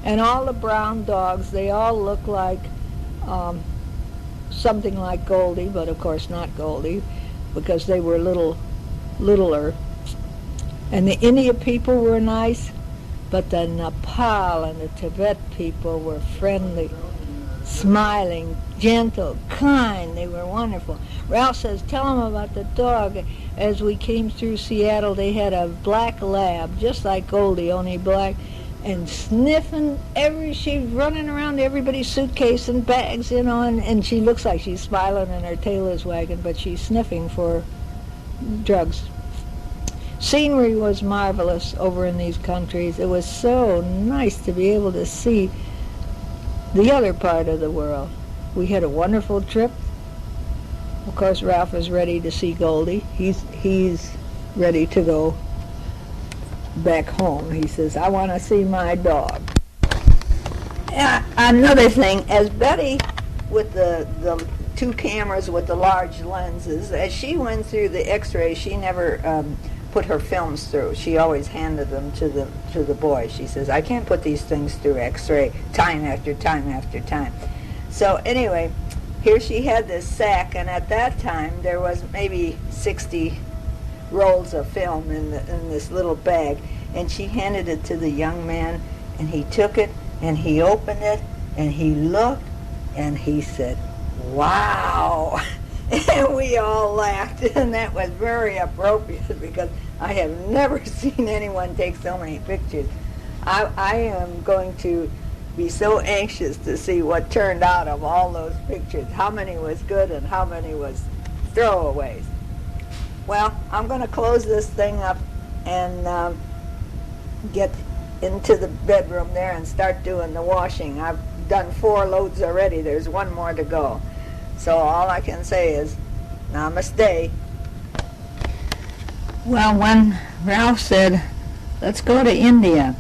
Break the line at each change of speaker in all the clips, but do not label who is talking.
And all the brown dogs, they all look like something like Goldie, but of course not Goldie, because they were littler. And the India people were nice, but the Nepal and the Tibet people were friendly, smiling, gentle, kind. They were wonderful. Ralph says, tell them about the dog. As we came through Seattle, they had a black lab, just like Goldie, only black, and sniffing she's running around everybody's suitcase and bags, and she looks like she's smiling and her tail is wagging, but she's sniffing for drugs. Scenery was marvelous over in these countries. It was so nice to be able to see the other part of the world. We had a wonderful trip. Of course, Ralph is ready to see Goldie. He's ready to go back home. He says, I want to see my dog. Another thing, as Betty, with the two cameras with the large lenses, as she went through the x-ray, she never put her films through. She always handed them to the boy. She says, I can't put these things through x-ray time after time after time. So anyway, here she had this sack, and at that time there was maybe 60 rolls of film in this little bag, and she handed it to the young man, and he took it and he opened it and he looked and he said, wow. And we all laughed, and that was very appropriate because I have never seen anyone take so many pictures. I am going to be so anxious to see what turned out of all those pictures, how many was good and how many was throwaways. Well, I'm going to close this thing up and get into the bedroom there and start doing the washing. I've done 4 loads already. There's 1 more to go. So all I can say is, namaste. Well, when Ralph said, let's go to India,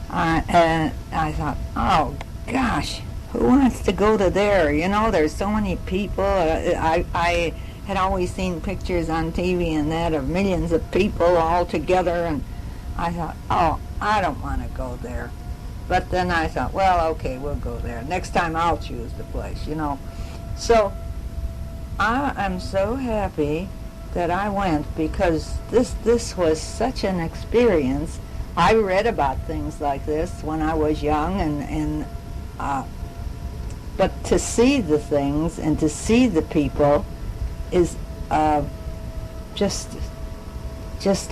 I thought, oh gosh, who wants to go to there? There's so many people. I had always seen pictures on TV and that of millions of people all together, and I thought, oh, I don't want to go there. But then I thought, well, okay, we'll go there. Next time I'll choose the place, So I am so happy that I went, because this was such an experience. I read about things like this when I was young, but to see the things and to see the people is just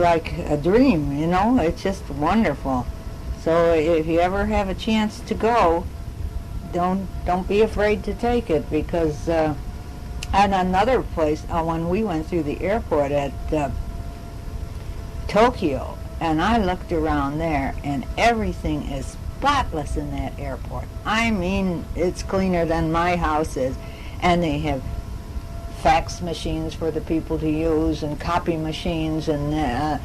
like a dream, It's just wonderful. So if you ever have a chance to go, don't be afraid to take it, because and another place, when we went through the airport at Tokyo, and I looked around there, and everything is spotless in that airport. I mean, it's cleaner than my house is, and they have fax machines for the people to use, and copy machines, and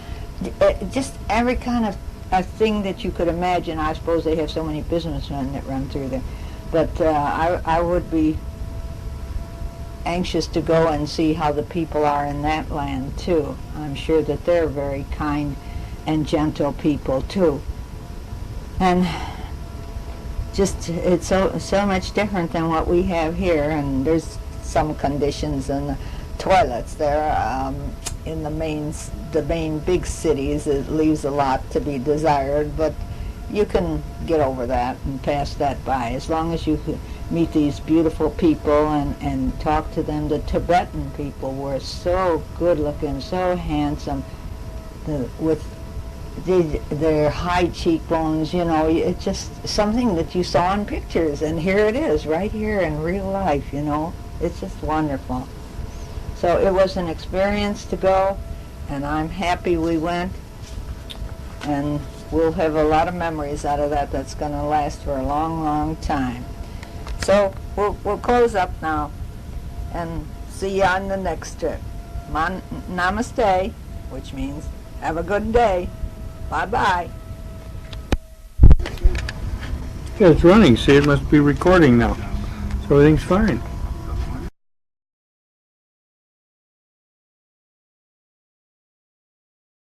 just every kind of a thing that you could imagine. I suppose they have so many businessmen that run through there. But I would be anxious to go and see how the people are in that land, too. I'm sure that they're very kind and gentle people, too. And just, it's so much different than what we have here, and there's some conditions in the toilets there. In the main big cities, it leaves a lot to be desired, but you can get over that and pass that by, as long as you meet these beautiful people and talk to them. The Tibetan people were so good looking, so handsome, with their high cheekbones, it's just something that you saw in pictures, and here it is, right here in real life, It's just wonderful. So it was an experience to go, and I'm happy we went, and we'll have a lot of memories out of that that's going to last for a long, long time. So we'll close up now and see you on the next trip. Namaste, which means have a good day. Bye-bye.
Yeah, it's running. See, it must be recording now. So everything's fine.